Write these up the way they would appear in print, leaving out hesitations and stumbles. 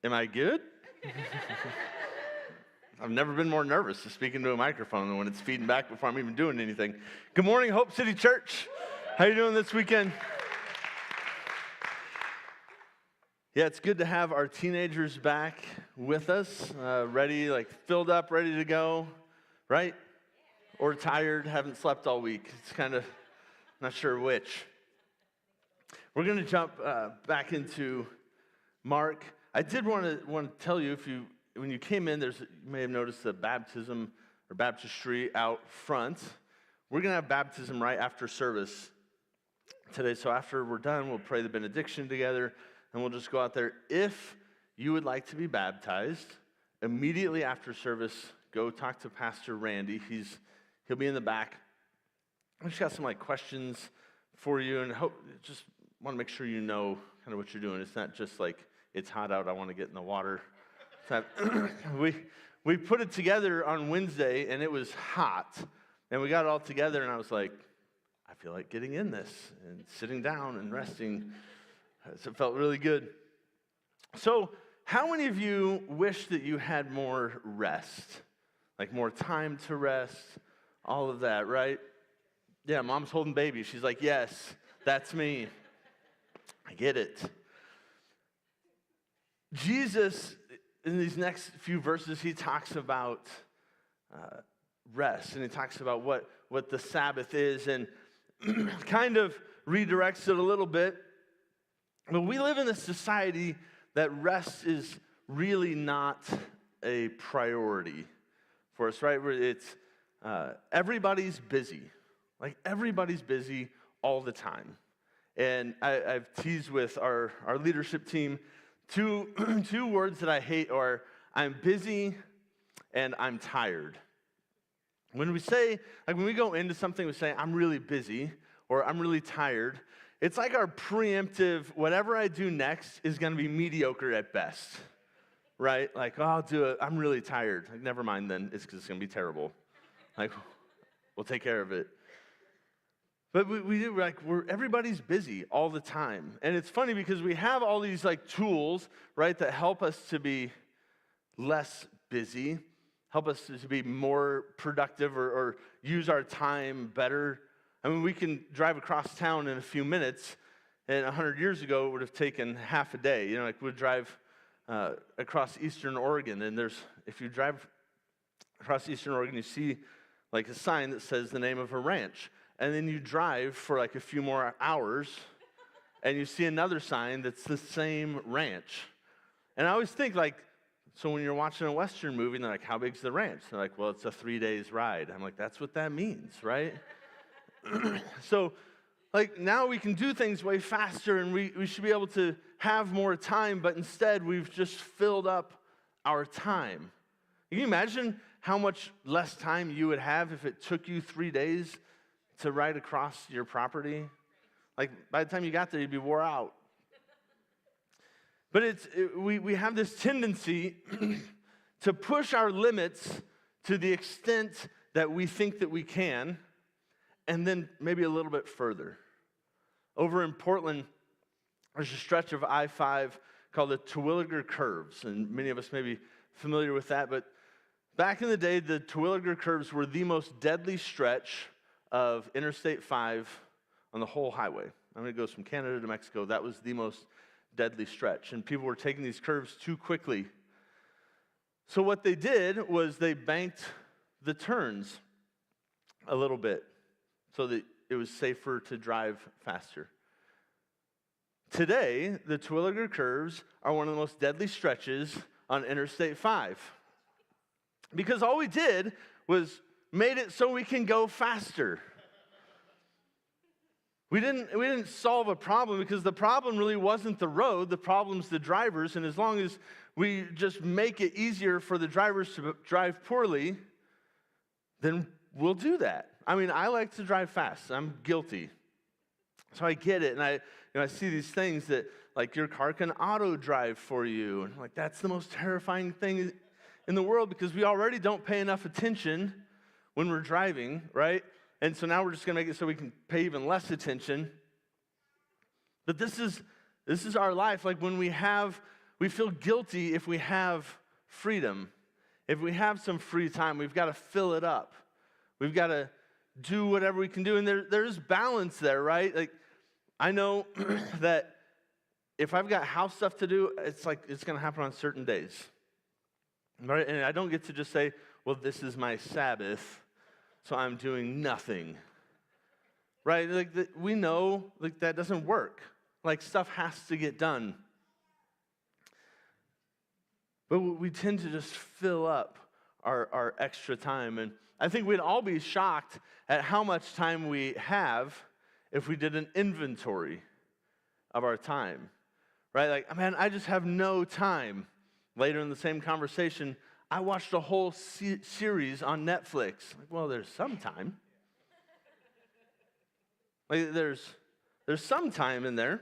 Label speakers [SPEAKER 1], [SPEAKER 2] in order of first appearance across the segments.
[SPEAKER 1] Am I good? I've never been more nervous to speak into a microphone than when it's feeding back before I'm even doing anything. Good morning, Hope City Church. How you doing this weekend? Yeah, it's good to have our teenagers back with us, ready, filled up, ready to go, right? Or tired, haven't slept all week. It's kind of not sure which. We're going to jump back into Mark. I did want to tell you, when you came in, you may have noticed the baptism or baptistry out front. We're going to have baptism right after service today. So after we're done, we'll pray the benediction together, and we'll just go out there. If you would like to be baptized, immediately after service, go talk to Pastor Randy. He'll be in the back. I just got some questions for you, and just want to make sure you know kind of what you're doing. It's not just it's hot out, I want to get in the water. We put it together on Wednesday, and it was hot, and we got it all together, and I was like, I feel like getting in this and sitting down and resting. So it felt really good. So how many of you wish that you had more rest? More time to rest, all of that, right? Yeah, mom's holding baby. She's like, yes, that's me. I get it. Jesus, in these next few verses, he talks about rest, and he talks about what the Sabbath is, and kind of redirects it a little bit. But we live in a society that rest is really not a priority for us, right? Where it's everybody's busy. Everybody's busy all the time. And I've teased with our leadership team, two words that I hate are I'm busy and I'm tired. When we say, when we go into something, we say, I'm really busy or I'm really tired. It's our preemptive, whatever I do next is going to be mediocre at best, right? I'll do it. I'm really tired. Never mind then. It's because it's going to be terrible. We'll take care of it. But we do, everybody's busy all the time. And it's funny because we have all these tools, right, that help us to be less busy, help us to be more productive or use our time better. I mean, we can drive across town in a few minutes, and 100 years ago, it would have taken half a day. We'd drive across Eastern Oregon, and if you drive across Eastern Oregon, you see a sign that says the name of a ranch. And then you drive for a few more hours, and you see another sign that's the same ranch. And I always think, so when you're watching a Western movie, and they're how big's the ranch? They're well, it's a 3 days ride. I'm that's what that means, right? So, now we can do things way faster, and we should be able to have more time, but instead we've just filled up our time. Can you imagine how much less time you would have if it took you 3 days to ride across your property? By the time you got there, you'd be wore out. But we have this tendency to push our limits to the extent that we think that we can, and then maybe a little bit further. Over in Portland, there's a stretch of I-5 called the Terwilliger Curves, and many of us may be familiar with that, but back in the day, the Terwilliger Curves were the most deadly stretch of Interstate 5 on the whole highway. It goes from Canada to Mexico. That was the most deadly stretch, and people were taking these curves too quickly. So what they did was they banked the turns a little bit so that it was safer to drive faster. Today, the Terwilliger Curves are one of the most deadly stretches on Interstate 5. Because all we did was made it so we can go faster. We didn't solve a problem because the problem really wasn't the road, the problem's the drivers, and as long as we just make it easier for the drivers to drive poorly, then we'll do that. I like to drive fast. I'm guilty. So I get it, and I see these things that your car can auto drive for you, and that's the most terrifying thing in the world because we already don't pay enough attention when we're driving, right? And so now we're just going to make it so we can pay even less attention. But this is our life. When we have we feel guilty if we have freedom. If we have some free time, we've got to fill it up. We've got to do whatever we can do. And there's balance there, right? Like, I know that if I've got house stuff to do, it's going to happen on certain days. Right? And I don't get to just say, well, this is my Sabbath, so I'm doing nothing. Right? Like, we know like that doesn't work. Like, stuff has to get done. But we tend to just fill up our extra time. And I think we'd all be shocked at how much time we have if we did an inventory of our time. Right? Like, man, I just have no time. Later in the same conversation, I watched a whole series on Netflix. Like, well, there's some time. Like, there's some time in there.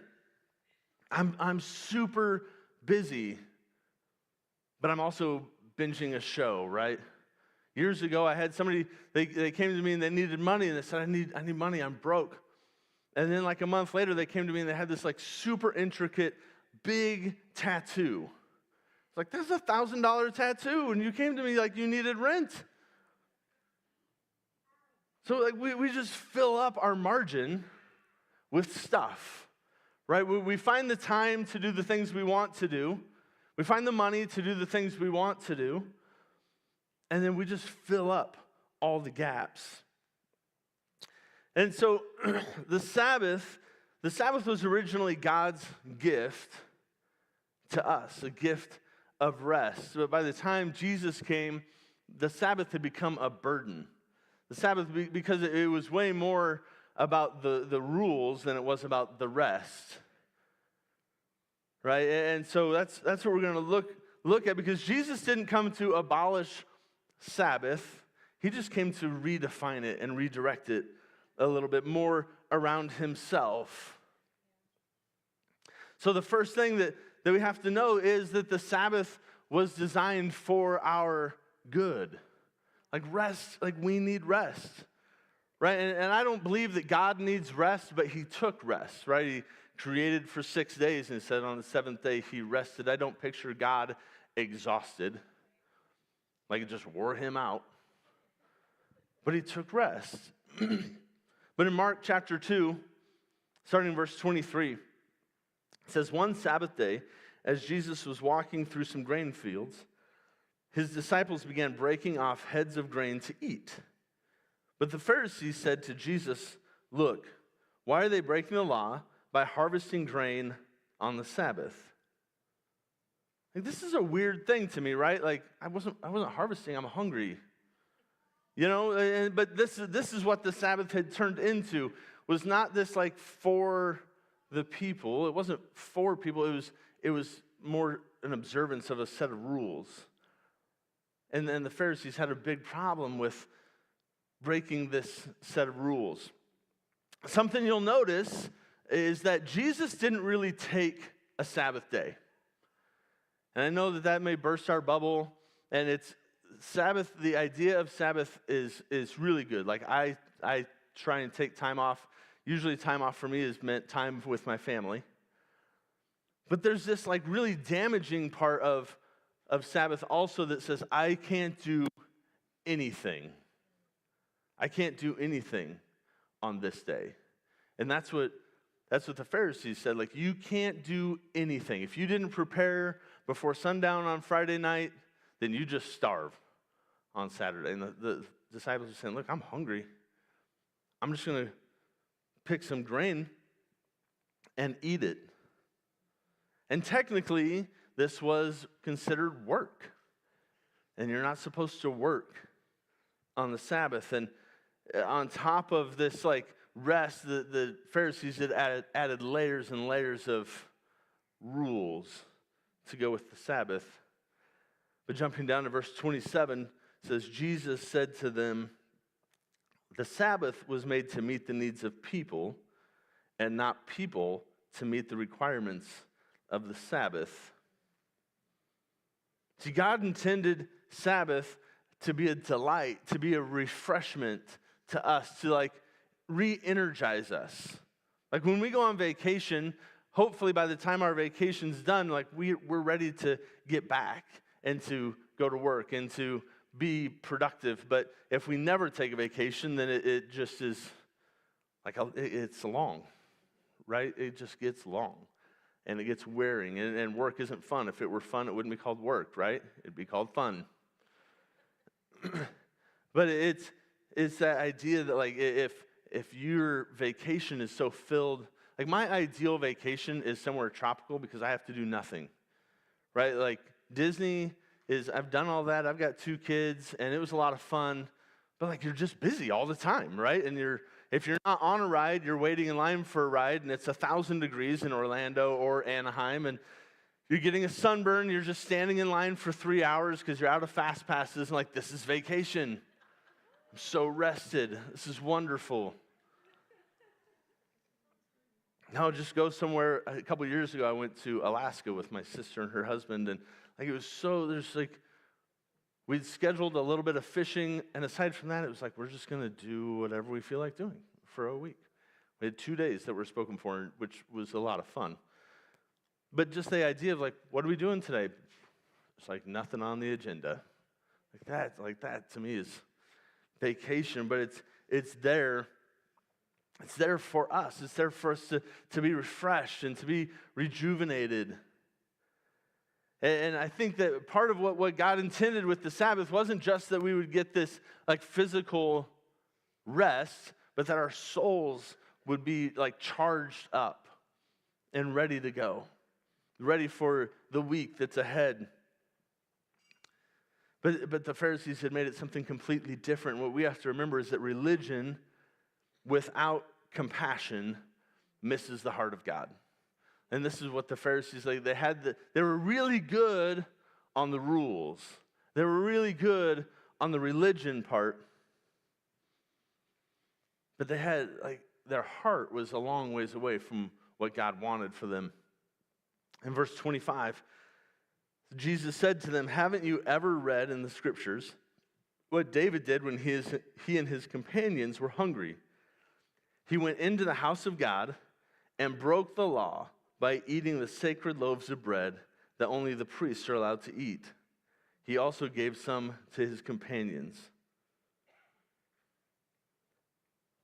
[SPEAKER 1] I'm super busy, but I'm also binging a show, right? Years ago, I had somebody, they came to me and they needed money, and they said, I need money, I'm broke. And then like a month later, they came to me and they had this like super intricate, big tattoo. It's like, that's a $1,000 tattoo, and you came to me like you needed rent. So like we just fill up our margin with stuff, right? We find the time to do the things we want to do. We find the money to do the things we want to do. And then we just fill up all the gaps. And so the Sabbath was originally God's gift to us, a gift of rest. But by the time Jesus came, the Sabbath had become a burden. The Sabbath, because it was way more about the rules than it was about the rest. Right? And so that's what we're going to look at, because Jesus didn't come to abolish Sabbath. He just came to redefine it and redirect it a little bit more around himself. So the first thing that we have to know is that the Sabbath was designed for our good. Like rest, like we need rest, right? And I don't believe that God needs rest, but he took rest, right? He created for 6 days and said on the seventh day he rested. I don't picture God exhausted, like it just wore him out. But he took rest. But in Mark chapter 2, starting in verse 23, it says, one Sabbath day, as Jesus was walking through some grain fields, his disciples began breaking off heads of grain to eat. But the Pharisees said to Jesus, look, why are they breaking the law by harvesting grain on the Sabbath? Like, this is a weird thing to me, right? Like, I wasn't harvesting, I'm hungry. You know, but this is what the Sabbath had turned into, was not this like for the people. It wasn't for people, it was more an observance of a set of rules. And then the Pharisees had a big problem with breaking this set of rules. Something you'll notice is that Jesus didn't really take a Sabbath day. And I know that may burst our bubble, and it's Sabbath, the idea of Sabbath is really good. Like I try and take time off. Usually time off for me is meant time with my family. But there's this like really damaging part of Sabbath also that says I can't do anything. I can't do anything on this day. And that's what the Pharisees said. Like, you can't do anything. If you didn't prepare before sundown on Friday night, then you just starve on Saturday. And the disciples are saying, look, I'm hungry. I'm just going to pick some grain and eat it. And technically, this was considered work. And you're not supposed to work on the Sabbath. And on top of this, like, rest, the Pharisees had added layers and layers of rules to go with the Sabbath. But jumping down to verse 27, it says, Jesus said to them, the Sabbath was made to meet the needs of people, and not people to meet the requirements of the Sabbath. See, God intended Sabbath to be a delight, to be a refreshment to us, to like re-energize us. Like when we go on vacation, hopefully by the time our vacation's done, like we're ready to get back and to go to work and to be productive. But if we never take a vacation, then it just is like it's long, right? It just gets long and it gets wearing, and work isn't fun. If it were fun, it wouldn't be called work, right? It'd be called fun. But it's that idea that like if your vacation is so filled, like my ideal vacation is somewhere tropical because I have to do nothing, right? Like Disney I've done all that. I've got 2 kids, and it was a lot of fun. But like you're just busy all the time, right? And if you're not on a ride, you're waiting in line for a ride, and it's 1,000 degrees in Orlando or Anaheim, and you're getting a sunburn. You're just standing in line for 3 hours because you're out of fast passes, and like this is vacation. I'm so rested. This is wonderful. No, just go somewhere. A couple years ago, I went to Alaska with my sister and her husband, and like it was we'd scheduled a little bit of fishing, and aside from that, it was like we're just going to do whatever we feel like doing for a week. We had 2 days that were spoken for, which was a lot of fun. But just the idea of like, what are we doing today? It's like nothing on the agenda. Like that to me is vacation, but it's there. It's there for us. It's there for us to be refreshed and to be rejuvenated. And I think that part of what God intended with the Sabbath wasn't just that we would get this like physical rest, but that our souls would be like charged up and ready to go, ready for the week that's ahead. But the Pharisees had made it something completely different. What we have to remember is that religion without compassion misses the heart of God. And this is what the Pharisees, they were really good on the rules. They were really good on the religion part. But they had, their heart was a long ways away from what God wanted for them. In verse 25, Jesus said to them, "Haven't you ever read in the scriptures what David did when he and his companions were hungry? He went into the house of God and broke the law by eating the sacred loaves of bread that only the priests are allowed to eat. He also gave some to his companions."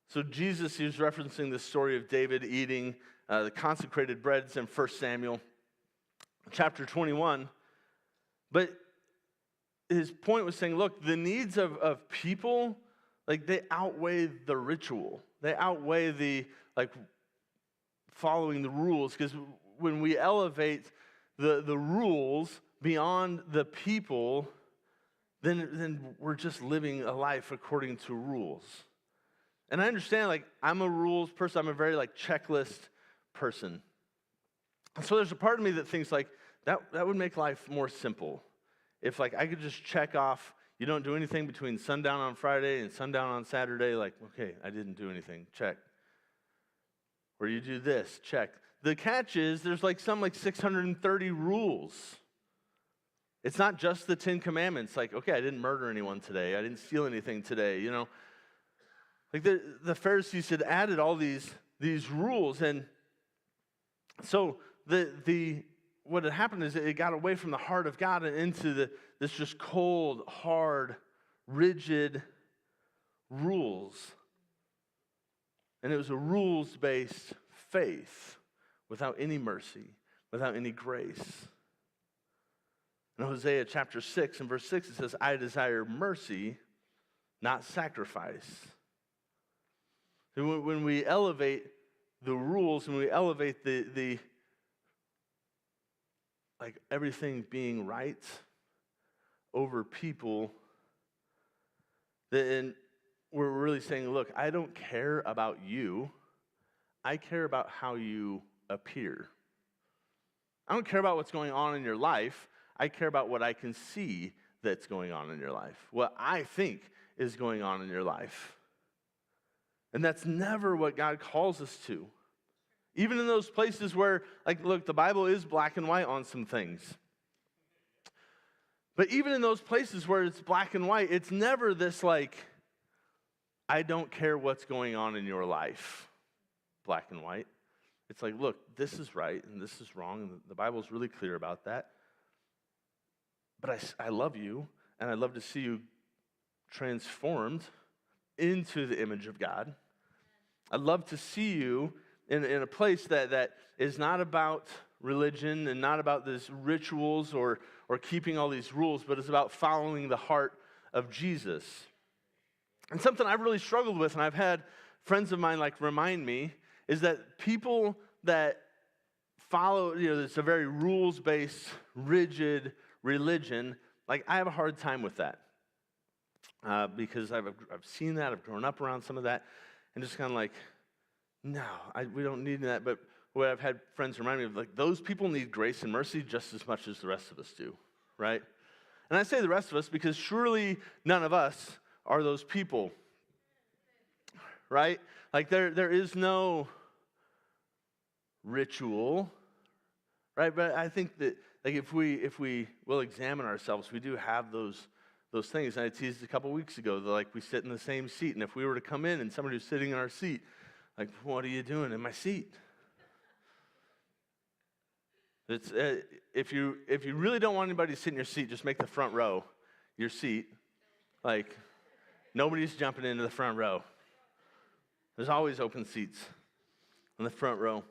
[SPEAKER 1] So Jesus, he was referencing the story of David eating the consecrated breads in 1 Samuel chapter 21. But his point was saying, look, the needs of people, they outweigh the ritual. They outweigh the, following the rules. Because when we elevate the rules beyond the people, then we're just living a life according to rules. And I understand, I'm a rules person. I'm a very, checklist person. And so there's a part of me that thinks, that would make life more simple. If, I could just check off, you don't do anything between sundown on Friday and sundown on Saturday, okay, I didn't do anything, check. Or you do this, check. The catch is there's, some 630 rules. It's not just the 10 Commandments, okay, I didn't murder anyone today, I didn't steal anything today, the Pharisees had added all these rules, and so what had happened is it got away from the heart of God and into this just cold, hard, rigid rules. And it was a rules-based faith without any mercy, without any grace. In Hosea chapter 6 and verse 6, it says, "I desire mercy, not sacrifice." And when we elevate the rules, when we elevate the everything being right over people, then we're really saying, look, I don't care about you. I care about how you appear. I don't care about what's going on in your life. I care about what I can see that's going on in your life, what I think is going on in your life. And that's never what God calls us to. Even in those places where, look, the Bible is black and white on some things. But even in those places where it's black and white, it's never this I don't care what's going on in your life, black and white. It's like, look, this is right and this is wrong, and the Bible is really clear about that. But I love you, and I'd love to see you transformed into the image of God. I'd love to see you in a place that is not about religion and not about these rituals or keeping all these rules, but it's about following the heart of Jesus. And something I've really struggled with, and I've had friends of mine remind me, is that people that follow, it's a very rules-based, rigid religion, I have a hard time with that. Because I've seen that, I've grown up around some of that, and just kind of no, we don't need that. But what I've had friends remind me of, those people need grace and mercy just as much as the rest of us do, right? And I say the rest of us because surely none of us are those people, right? There is no ritual, right? But I think that if we will examine ourselves, we do have those things. And I teased a couple weeks ago that we sit in the same seat, and if we were to come in and somebody was sitting in our seat, what are you doing in my seat? It's if you really don't want anybody to sit in your seat, just make the front row your seat. Nobody's jumping into the front row. There's always open seats in the front row.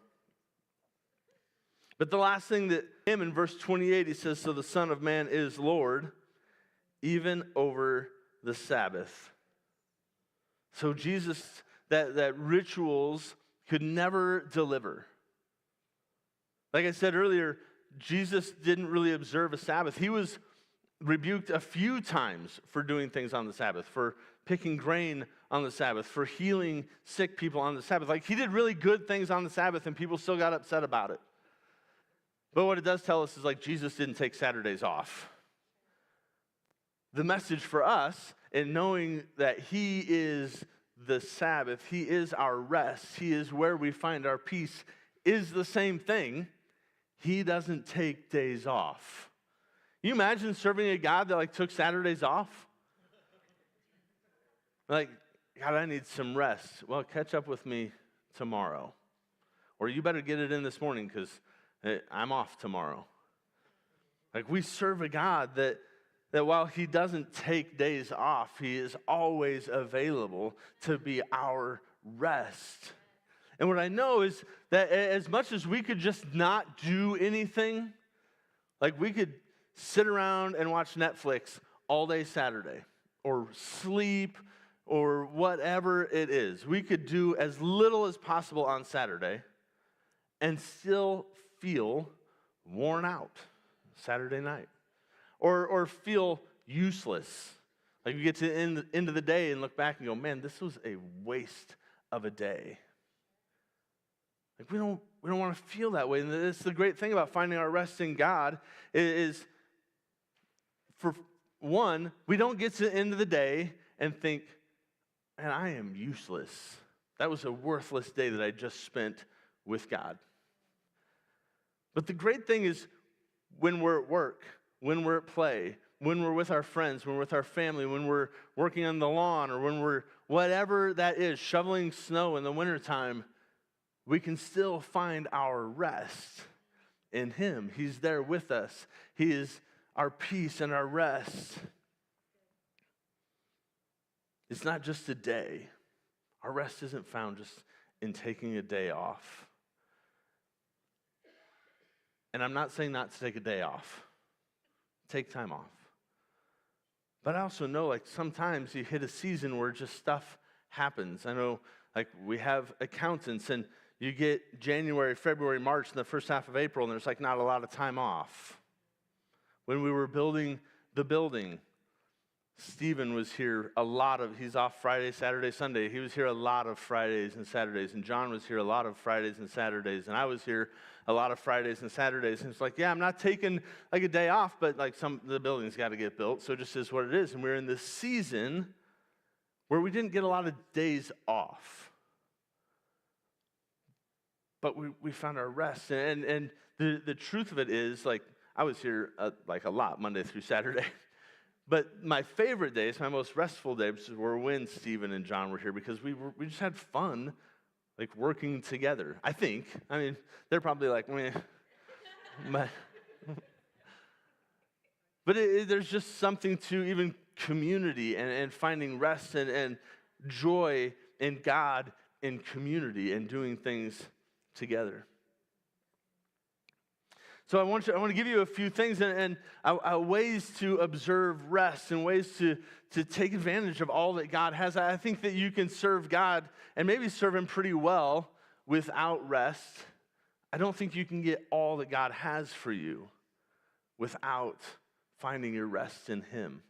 [SPEAKER 1] But the last thing that him in verse 28, he says, so the Son of Man is Lord, even over the Sabbath. So Jesus, that rituals could never deliver. Like I said earlier, Jesus didn't really observe a Sabbath. He was rebuked a few times for doing things on the Sabbath, for picking grain on the Sabbath, for healing sick people on the Sabbath. He did really good things on the Sabbath, and people still got upset about it. But what it does tell us is Jesus didn't take Saturdays off. The message for us in knowing that he is the Sabbath, he is our rest, he is where we find our peace, is the same thing. He doesn't take days off. Can you imagine serving a God that took Saturdays off? God, I need some rest. Well, catch up with me tomorrow. Or you better get it in this morning because I'm off tomorrow. We serve a God that while he doesn't take days off, he is always available to be our rest. And what I know is that as much as we could just not do anything, we could sit around and watch Netflix all day Saturday, or sleep, or whatever it is. We could do as little as possible on Saturday and still feel worn out Saturday night, or feel useless. You get to the end of the day and look back and go, man, this was a waste of a day. We don't want to feel that way. And that's the great thing about finding our rest in God is, for one, we don't get to the end of the day and think, man, I am useless. That was a worthless day that I just spent with God. But the great thing is when we're at work, when we're at play, when we're with our friends, when we're with our family, when we're working on the lawn, or when we're whatever that is, shoveling snow in the wintertime, we can still find our rest in him. He's there with us. He is our peace and our rest. It's not just a day. Our rest isn't found just in taking a day off. And I'm not saying not to take a day off. Take time off. But I also know, sometimes you hit a season where just stuff happens. I know, we have accountants, and you get January, February, March, and the first half of April, and there's not a lot of time off. When we were building the building, Stephen was here he's off Friday, Saturday, Sunday. He was here a lot of Fridays and Saturdays, and John was here a lot of Fridays and Saturdays, and I was here a lot of Fridays and Saturdays. And it's I'm not taking a day off, but the building's got to get built, so it just is what it is. And we're in this season where we didn't get a lot of days off. But we found our rest. And the truth of it is, I was here a lot, Monday through Saturday. But my favorite days, my most restful days, were when Stephen and John were here, because we just had fun like working together. I think. I mean, they're probably like, meh. But there's just something to even community and finding rest and joy in God in community and doing things together. So I want to give you a few things and ways to observe rest and ways to take advantage of all that God has. I think that you can serve God and maybe serve Him pretty well without rest. I don't think you can get all that God has for you without finding your rest in Him.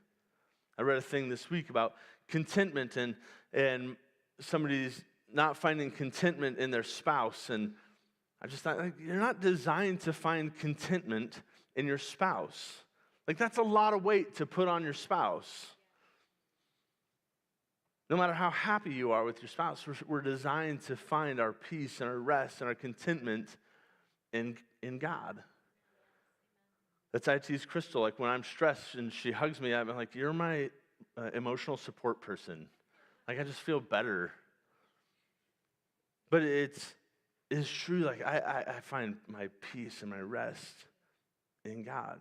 [SPEAKER 1] I read a thing this week about contentment and somebody's not finding contentment in their spouse. And I just thought, like, you're not designed to find contentment in your spouse. Like, that's a lot of weight to put on your spouse. No matter how happy you are with your spouse, we're designed to find our peace and our rest and our contentment in God. That's IT's Crystal. Like, when I'm stressed and she hugs me, I'm like, you're my emotional support person. Like, I just feel better. But it's true. Like, I find my peace and my rest in God.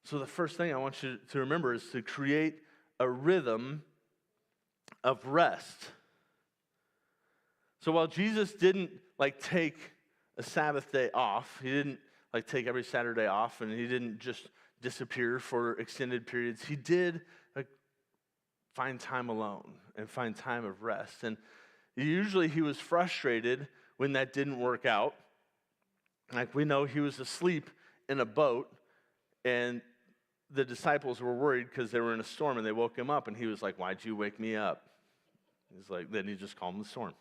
[SPEAKER 1] So the first thing I want you to remember is to create a rhythm of rest. So while Jesus didn't like take a Sabbath day off, he didn't like take every Saturday off, and he didn't just disappear for extended periods. He did like find time alone and find time of rest. And usually he was frustrated when that didn't work out. Like, we know he was asleep in a boat, and the disciples were worried because they were in a storm, and they woke him up, and he was like, "Why'd you wake me up?" He's like, then he just calmed the storm.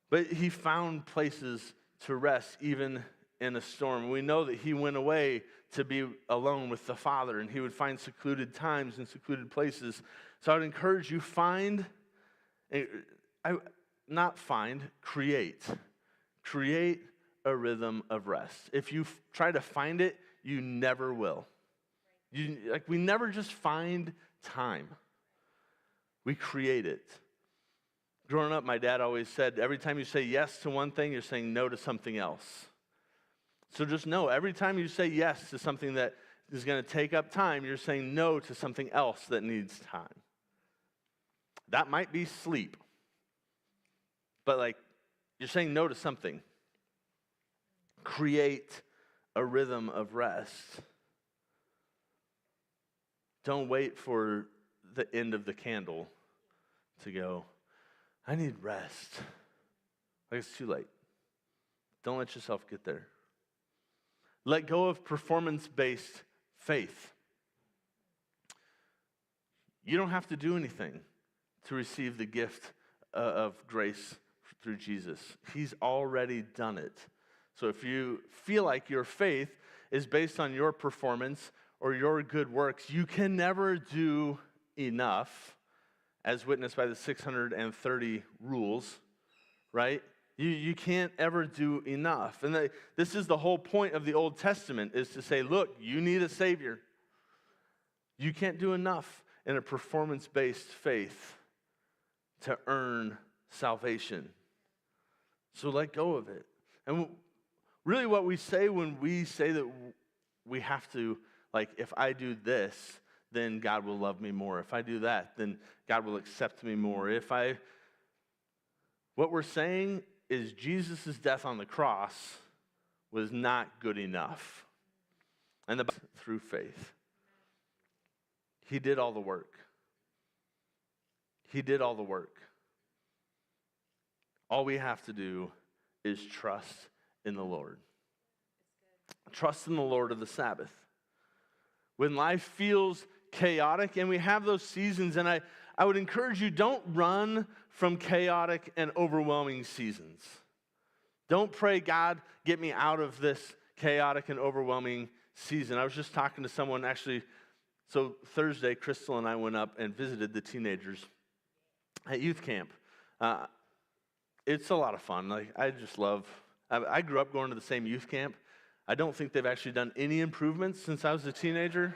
[SPEAKER 1] But he found places to rest even in a storm. We know that he went away to be alone with the Father, and he would find secluded times and secluded places. So I would encourage you, create a rhythm of rest. If you try to find it, you never will. We never just find time. We create it. Growing up, my dad always said, every time you say yes to one thing, you're saying no to something else. So just know, every time you say yes to something that is going to take up time, you're saying no to something else that needs time. That might be sleep. But like, you're saying no to something. Create a rhythm of rest. Don't wait for the end of the candle to go, I need rest. Like, it's too late. Don't let yourself get there. Let go of performance-based faith. You don't have to do anything to receive the gift of grace through Jesus. He's already done it. So if you feel like your faith is based on your performance or your good works, you can never do enough, as witnessed by the 630 rules, right? You can't ever do enough. And this is the whole point of the Old Testament, is to say, look, you need a Savior. You can't do enough in a performance-based faith to earn salvation. So let go of it. And really what we say when we say that we have to, like, if I do this, then God will love me more. If I do that, then God will accept me more. What we're saying is Jesus' death on the cross was not good enough. And through faith. He did all the work. He did all the work. All we have to do is trust in the Lord. Trust in the Lord of the Sabbath. When life feels chaotic, and we have those seasons, and I would encourage you, don't run from chaotic and overwhelming seasons. Don't pray, God, get me out of this chaotic and overwhelming season. I was just talking to someone, actually, so Thursday, Crystal and I went up and visited the teenagers at youth camp. It's a lot of fun. Like, I grew up going to the same youth camp. I don't think they've actually done any improvements since I was a teenager.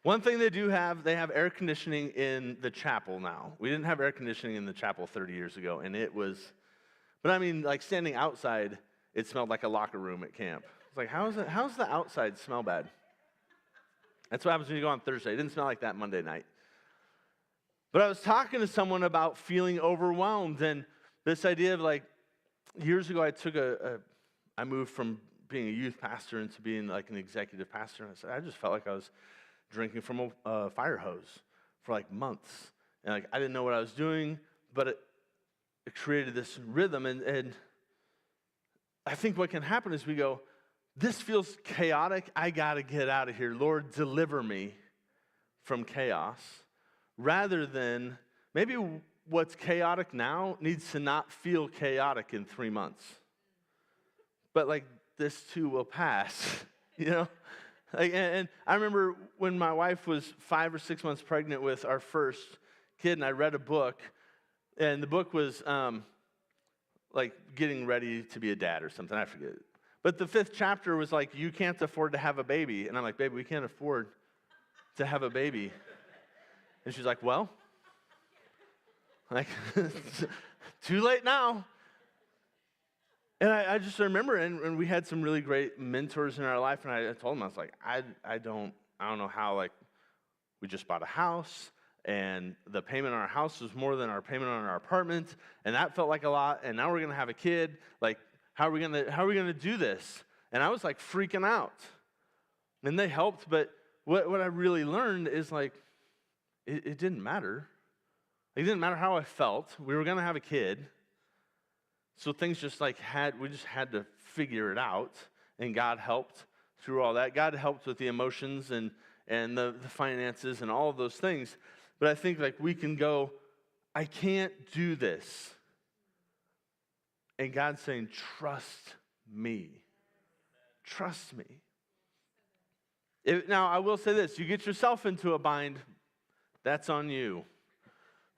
[SPEAKER 1] One thing they have air conditioning in the chapel now. We didn't have air conditioning in the chapel 30 years ago, and it was, but I mean, like standing outside, it smelled like a locker room at camp. It's like, how's the outside smell bad? That's what happens when you go on Thursday. It didn't smell like that Monday night. But I was talking to someone about feeling overwhelmed, and this idea of like, years ago I moved from being a youth pastor into being like an executive pastor, and I just felt like I was drinking from a fire hose for like months. And like I didn't know what I was doing, but it created this rhythm, and I think what can happen is we go, this feels chaotic, I gotta get out of here. Lord, deliver me from chaos. Rather than, maybe what's chaotic now needs to not feel chaotic in 3 months. But like, this too will pass, you know? Like, and I remember when my wife was 5 or 6 months pregnant with our first kid, and I read a book, and the book was like getting ready to be a dad or something, I forget. But the 5th chapter was like, you can't afford to have a baby. And I'm like, baby, we can't afford to have a baby. And she's like, well, like, too late now. And I just remember, and we had some really great mentors in our life, and I told them, I was like, I don't know how, like, we just bought a house, and the payment on our house was more than our payment on our apartment, and that felt like a lot, and now we're gonna have a kid, like, how are we gonna do this? And I was like freaking out. And they helped, but what I really learned is like, it didn't matter. It didn't matter how I felt. We were gonna have a kid. So things just like we just had to figure it out. And God helped through all that. God helped with the emotions and the finances and all of those things. But I think like we can go, I can't do this. And God's saying, trust me. Trust me. Now, I will say this. You get yourself into a bind, that's on you.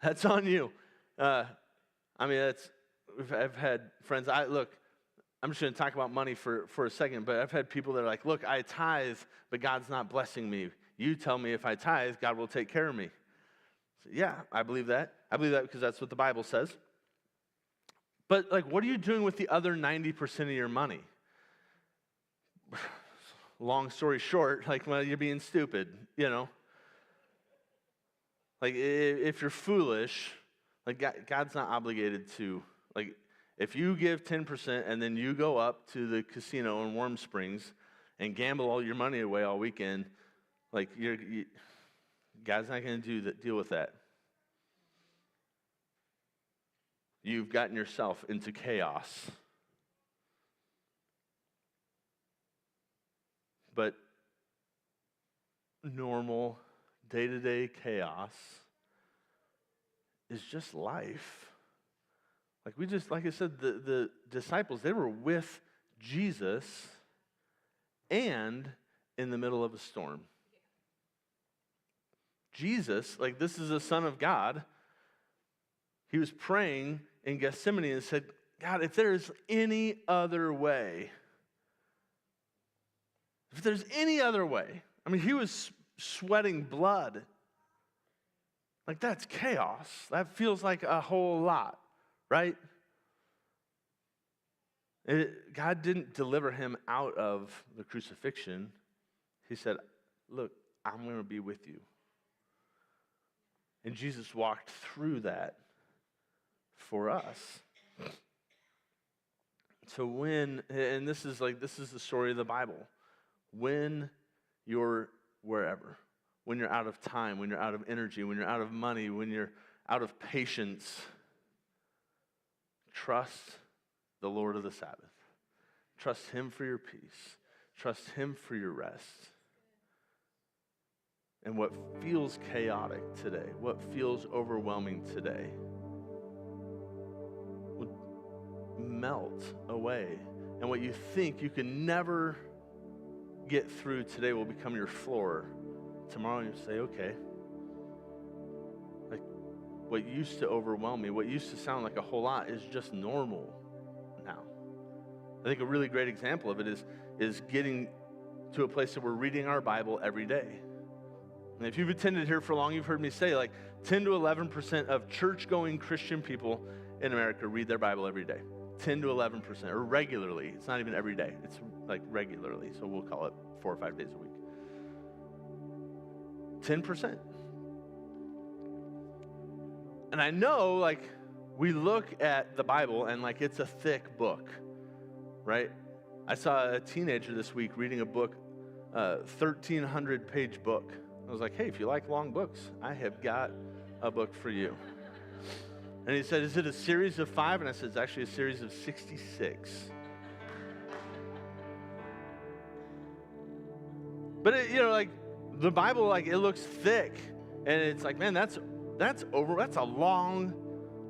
[SPEAKER 1] That's on you. I mean, I've had friends, I'm just going to talk about money for a second, but I've had people that are like, look, I tithe, but God's not blessing me. You tell me if I tithe, God will take care of me. So, yeah, I believe that. I believe that because that's what the Bible says. But like, what are you doing with the other 90% of your money? Long story short, like, well, you're being stupid, you know? Like, if you're foolish, like, God's not obligated to, like, if you give 10% and then you go up to the casino in Warm Springs and gamble all your money away all weekend, like, God's not going to deal with that. You've gotten yourself into chaos. But normal, day-to-day chaos is just life. Like I said, the disciples, they were with Jesus and in the middle of a storm. Jesus, like this is the Son of God, he was praying in Gethsemane and said, God, if there's any other way, I mean, he was sweating blood. Like, that's chaos. That feels like a whole lot, right? God didn't deliver him out of the crucifixion. He said, look, I'm going to be with you. And Jesus walked through that for us. So and this is the story of the Bible. When you're wherever, when you're out of time, when you're out of energy, when you're out of money, when you're out of patience, trust the Lord of the Sabbath. Trust him for your peace. Trust him for your rest. And what feels chaotic today, what feels overwhelming today, will melt away. And what you think you can never get through today will become your floor. Tomorrow you say, okay. Like what used to overwhelm me, what used to sound like a whole lot is just normal now. I think a really great example of it is getting to a place that we're reading our Bible every day. And if you've attended here for long, you've heard me say like 10 to 11% of church-going Christian people in America read their Bible every day. 10 to 11%, or regularly. It's not even every day. It's like regularly, so we'll call it 4 or 5 days a week. 10%. And I know, like, we look at the Bible and, like, it's a thick book, right? I saw a teenager this week reading a book, 1,300-page book. I was like, hey, if you like long books, I have got a book for you. And he said, is it a series of 5? And I said, it's actually a series of 66. But, like, the Bible, like, it looks thick. And it's like, man, that's a long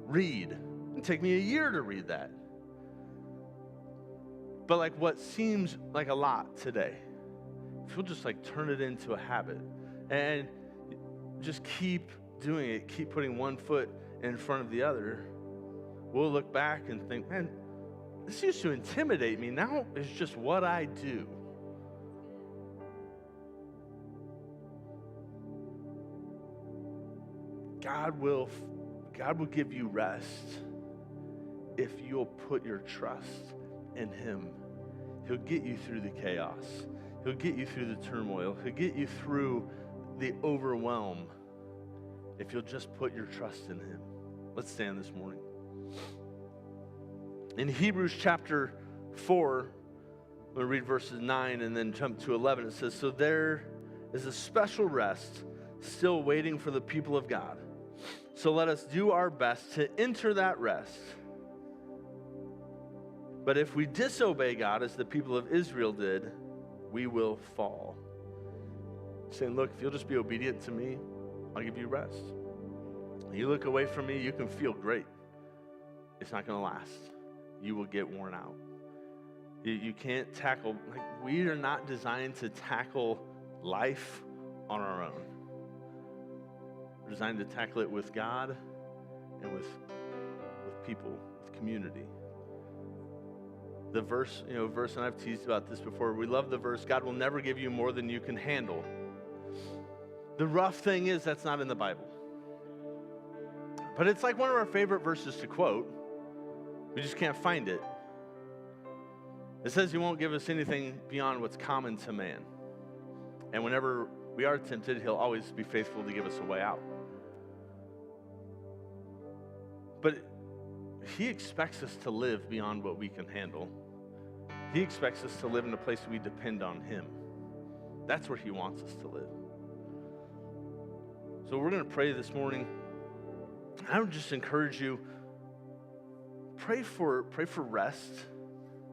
[SPEAKER 1] read. It'd take me a year to read that. But, like, what seems like a lot today, if you'll just, like, turn it into a habit and just keep doing it, keep putting one foot in front of the other, we'll look back and think, man, this used to intimidate me. Now it's just what I do. God will give you rest if you'll put your trust in Him. He'll get you through the chaos. He'll get you through the turmoil. He'll get you through the overwhelm if you'll just put your trust in Him. Let's stand this morning. In Hebrews chapter 4, we'll read verses 9 and then jump to 11. It says, so there is a special rest still waiting for the people of God. So let us do our best to enter that rest. But if we disobey God as the people of Israel did, we will fall. Saying, look, if you'll just be obedient to me, I'll give you rest. You look away from me, you can feel great. It's not going to last. You will get worn out. You can't tackle, like, we are not designed to tackle life on our own. We're designed to tackle it with God and with people, with community. The verse, and I've teased about this before, we love the verse, God will never give you more than you can handle. The rough thing is that's not in the Bible. But it's like one of our favorite verses to quote. We just can't find it. It says He won't give us anything beyond what's common to man. And whenever we are tempted, He'll always be faithful to give us a way out. But He expects us to live beyond what we can handle. He expects us to live in a place we depend on Him. That's where He wants us to live. So we're going to pray this morning. I would just encourage you, pray for rest,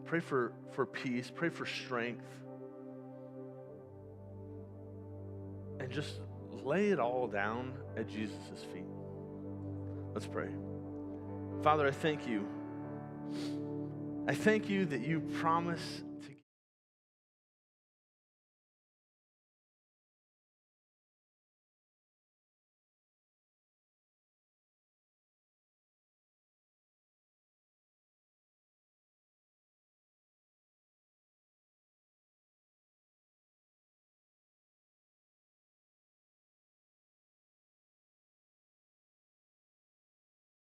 [SPEAKER 1] pray for peace, pray for strength, and just lay it all down at Jesus' feet. Let's pray. Father, I thank you. I thank you that you promise